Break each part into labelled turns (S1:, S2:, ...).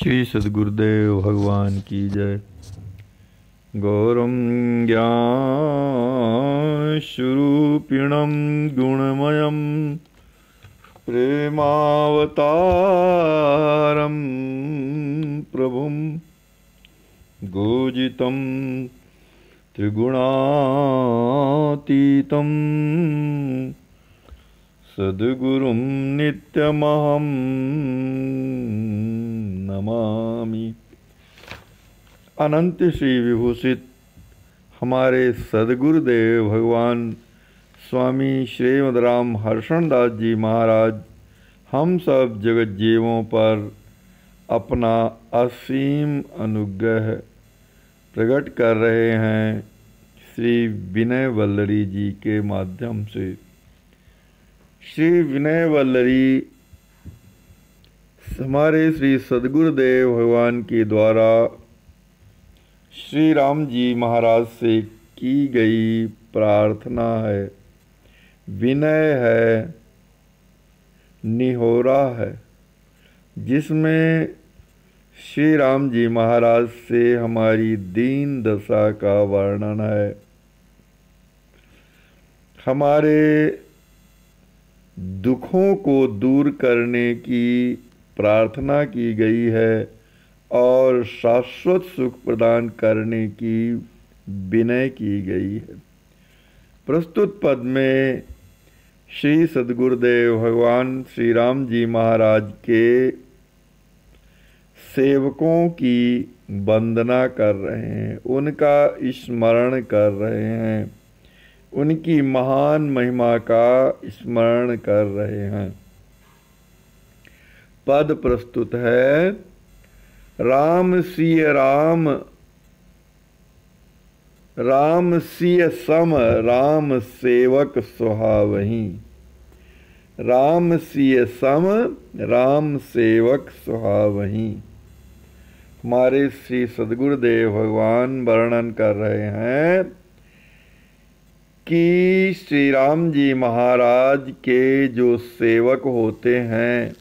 S1: श्री सद्गुरुदेव भगवान की जय। गौरम ज्ञानस्वरूपिणं गुणमयं प्रेमावतारं प्रभुं गोजितं त्रिगुणातीतं सद्गुरुं नित्यमहं नमामि। अनंत श्री विभूषित हमारे सद्गुरुदेव भगवान स्वामी श्रीमद् राम हर्षण दास जी महाराज हम सब जगत जीवों पर अपना असीम अनुग्रह प्रकट कर रहे हैं श्री विनय वल्लरी जी के माध्यम से। श्री विनय वल्लरी हमारे श्री सद्गुरुदेव भगवान के द्वारा श्री राम जी महाराज से की गई प्रार्थना है, विनय है, निहोरा है, जिसमें श्री राम जी महाराज से हमारी दीन दशा का वर्णन है। हमारे दुखों को दूर करने की प्रार्थना की गई है और शाश्वत सुख प्रदान करने की विनय की गई है। प्रस्तुत पद में श्री सद्गुरुदेव भगवान श्री राम जी महाराज के सेवकों की वंदना कर रहे हैं, उनका स्मरण कर रहे हैं, उनकी महान महिमा का स्मरण कर रहे हैं। पद प्रस्तुत है। राम सिय राम, राम सिय सम, राम सेवक सुहावहीं। राम सिय सम, राम सेवक सुहावहीं। हमारे श्री सद्गुरुदेव भगवान वर्णन कर रहे हैं कि श्री राम जी महाराज के जो सेवक होते हैं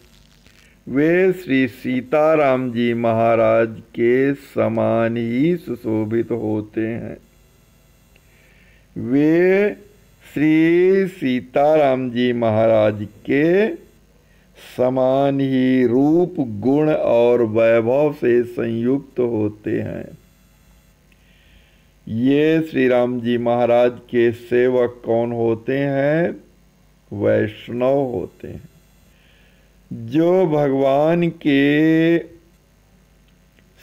S1: वे श्री सीताराम जी महाराज के समान ही सुशोभित होते हैं। वे श्री सीताराम जी महाराज के समान ही रूप, गुण और वैभव से संयुक्त होते हैं। ये श्री राम जी महाराज के सेवक कौन होते हैं? वैष्णव होते हैं, जो भगवान के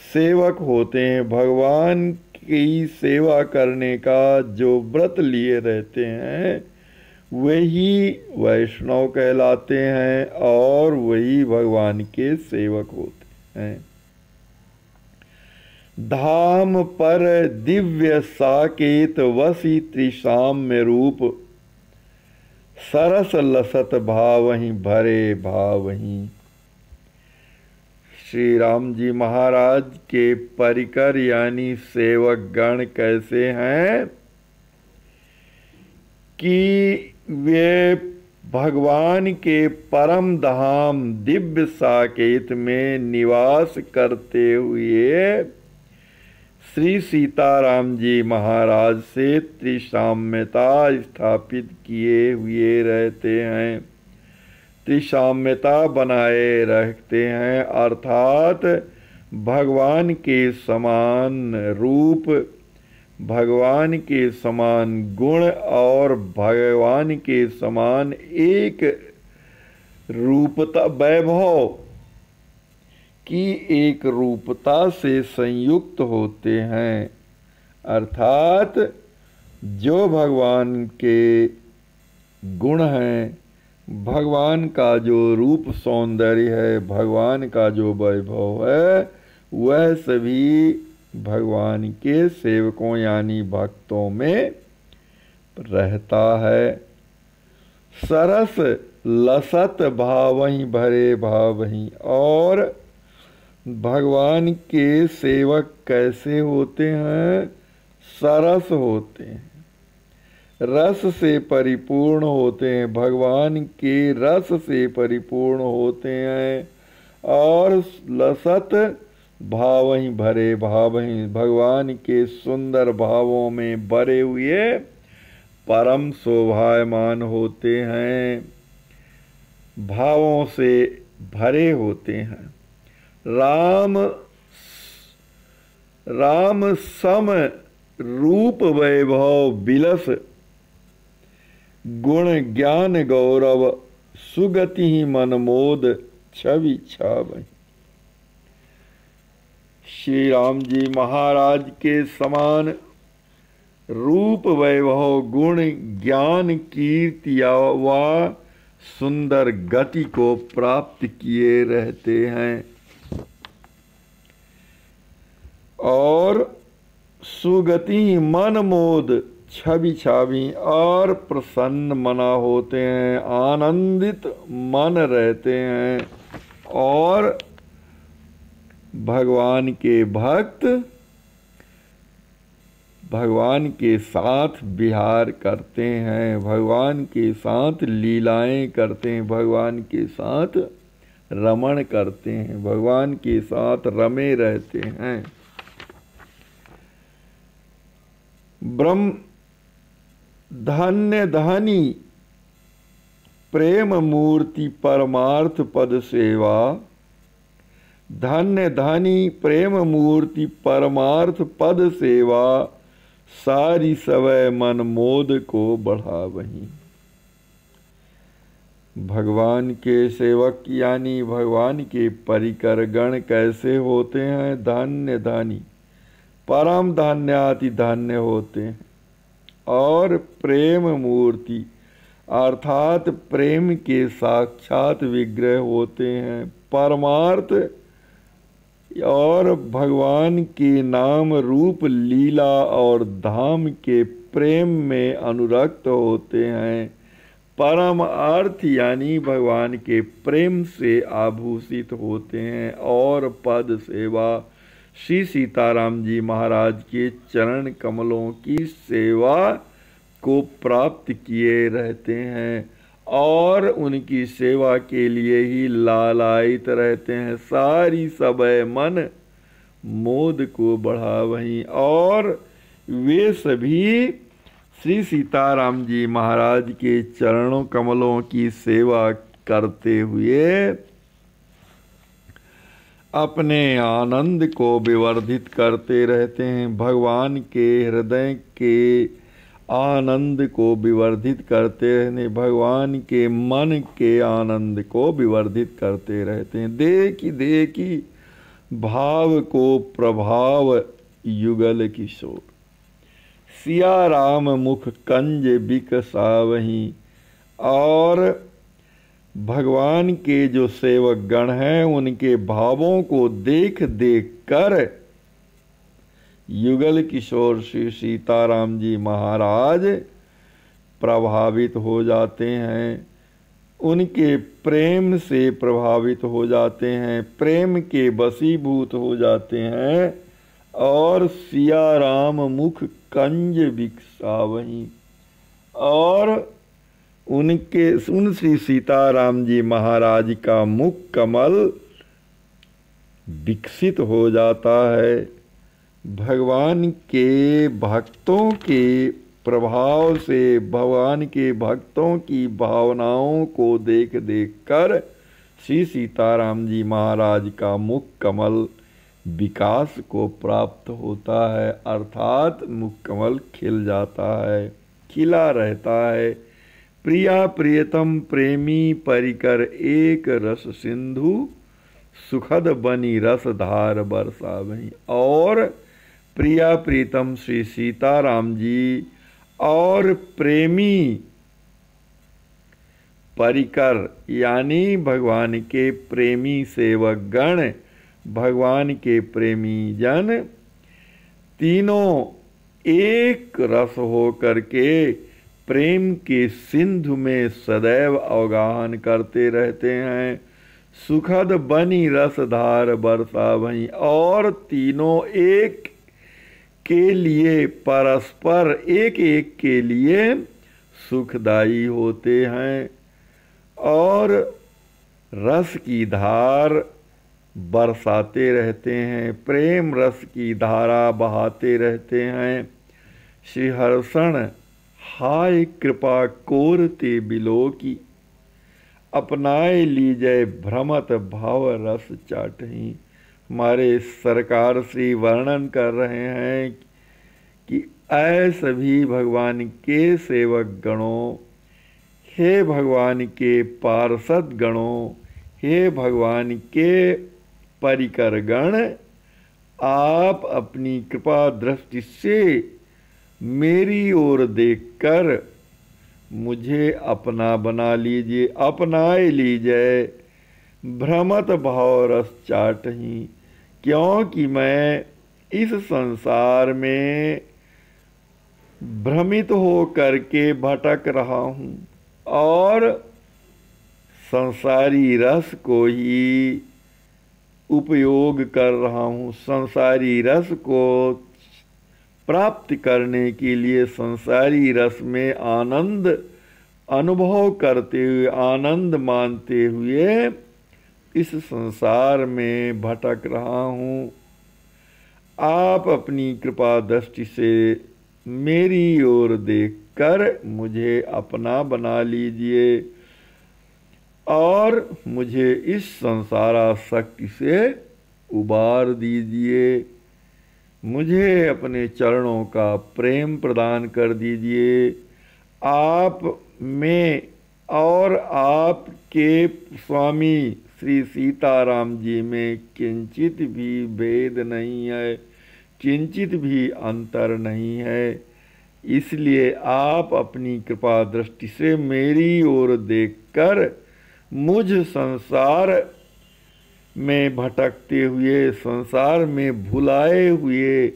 S1: सेवक होते हैं। भगवान की सेवा करने का जो व्रत लिए रहते हैं वही वैष्णव कहलाते हैं और वही भगवान के सेवक होते हैं। धाम पर दिव्य साकेत वसी त्रिशाम्य रूप, सरस लसत भावहीं भरे भावहीं। श्री राम जी महाराज के परिकर यानी सेवक गण कैसे हैं कि वे भगवान के परम धाम दिव्य साकेत में निवास करते हुए श्री सीताराम जी महाराज से त्रिसाम्यता स्थापित किए हुए रहते हैं, त्रिसाम्यता बनाए रखते हैं, अर्थात भगवान के समान रूप, भगवान के समान गुण और भगवान के समान एक रूपता, वैभव की एक रूपता से संयुक्त होते हैं। अर्थात जो भगवान के गुण हैं, भगवान का जो रूप सौंदर्य है, भगवान का जो वैभव है, वह सभी भगवान के सेवकों यानी भक्तों में रहता है। सरस लसत भावहीं भरे भावहीं। और भगवान के सेवक कैसे होते हैं? सरस होते हैं, रस से परिपूर्ण होते हैं, भगवान के रस से परिपूर्ण होते हैं। और लसत भावहि भरे भावहि, भगवान के सुंदर भावों में भरे हुए परम शोभायमान होते हैं, भावों से भरे होते हैं। राम सम रूप वैभव बिलस, गुण ज्ञान गौरव सुगति मनमोद छवि छावहि। श्री राम जी महाराज के समान रूप वैभव गुण ज्ञान कीर्ति व सुंदर गति को प्राप्त किए रहते हैं और सुगति मनमोद छवि छावी और प्रसन्न मना होते हैं, आनंदित मन रहते हैं और भगवान के भक्त भगवान के साथ विहार करते हैं, भगवान के साथ लीलाएं करते हैं, भगवान के साथ रमण करते हैं, भगवान के साथ रमे रहते हैं। ब्रह्म धन्य धनी प्रेम मूर्ति परमार्थ पद सेवा, धन्य धनी प्रेम मूर्ति परमार्थ पद सेवा, सारी सवै मन मोद को बढ़ावहीं। भगवान के सेवक यानी भगवान के परिकर गण कैसे होते हैं? धन्य धनी, परम धन्याति धन्य होते हैं और प्रेम मूर्ति अर्थात प्रेम के साक्षात विग्रह होते हैं, परमार्थ और भगवान के नाम रूप लीला और धाम के प्रेम में अनुरक्त होते हैं, परम अर्थ यानी भगवान के प्रेम से आभूषित होते हैं और पद सेवा श्री सीताराम जी महाराज के चरण कमलों की सेवा को प्राप्त किए रहते हैं और उनकी सेवा के लिए ही लालायित रहते हैं। सारी सबै मन मोद को बढ़ावहीं और वे सभी श्री सीताराम जी महाराज के चरणों कमलों की सेवा करते हुए अपने आनंद को विवर्धित करते रहते हैं, भगवान के हृदय के आनंद को विवर्धित करते रहते, भगवान के मन के आनंद को विवर्धित करते रहते हैं। देखी देखी भाव को प्रभाव युगल किशोर, सिया राम मुख कंज बिकसावहीं। और भगवान के जो सेवक गण हैं उनके भावों को देख देख कर युगल किशोर श्री सीताराम जी महाराज प्रभावित हो जाते हैं, उनके प्रेम से प्रभावित हो जाते हैं, प्रेम के वशीभूत हो जाते हैं और सिया राम मुख कंज बिकसावहीं। और उन श्री सीताराम जी महाराज का मुख कमल विकसित हो जाता है। भगवान के भक्तों के प्रभाव से, भगवान के भक्तों की भावनाओं को देख देख कर श्री सीताराम जी महाराज का मुख कमल विकास को प्राप्त होता है, अर्थात मुख कमल खिल जाता है, खिला रहता है। प्रिया प्रियतम प्रेमी परिकर एक रस सिंधु, सुखद बनी रस धार बरसावहीं। और प्रिया प्रीतम श्री सीताराम जी और प्रेमी परिकर यानी भगवान के प्रेमी सेवक गण, भगवान के प्रेमी जन तीनों एक रस हो करके प्रेम के सिंधु में सदैव अवगाहन करते रहते हैं। सुखद बनी रसधार बरसावहीं। और तीनों एक के लिए परस्पर एक एक के लिए सुखदायी होते हैं और रस की धार बरसाते रहते हैं, प्रेम रस की धारा बहाते रहते हैं। श्री हर्षण हाय कृपा कोरते बिलो की, अपनाए लीजय भ्रमत भाव रस चाटही। हमारे सरकार श्री वर्णन कर रहे हैं कि ऐ सभी भगवान के सेवक गणों, हे भगवान के पार्षद गणों, हे भगवान के परिकर गण, आप अपनी कृपा दृष्टि से मेरी ओर देखकर मुझे अपना बना लीजिए, अपनाए लीजिए भ्रमत भाव रस चाटही। क्योंकि मैं इस संसार में भ्रमित हो करके भटक रहा हूँ और संसारी रस को ही उपयोग कर रहा हूँ। संसारी रस को प्राप्त करने के लिए, संसारी रस में आनंद अनुभव करते हुए, आनंद मानते हुए इस संसार में भटक रहा हूँ। आप अपनी कृपा दृष्टि से मेरी ओर देखकर मुझे अपना बना लीजिए और मुझे इस संसारासक्ति से उबार दीजिए। मुझे अपने चरणों का प्रेम प्रदान कर दीजिए। आप में और आपके स्वामी श्री सीताराम जी में किंचित भी भेद नहीं है, किंचित भी अंतर नहीं है। इसलिए आप अपनी कृपा दृष्टि से मेरी ओर देखकर मुझ संसार में भटकते हुए, संसार में भुलाए हुए,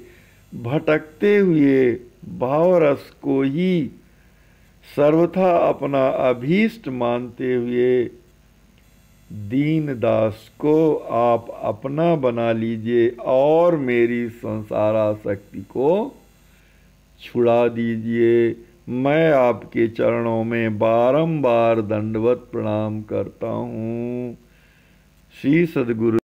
S1: भटकते हुए भावरस को ही सर्वथा अपना अभीष्ट मानते हुए दीन दास को आप अपना बना लीजिए और मेरी संसारासक्ति को छुड़ा दीजिए। मैं आपके चरणों में बारंबार दंडवत प्रणाम करता हूँ। श्री सद्गुरु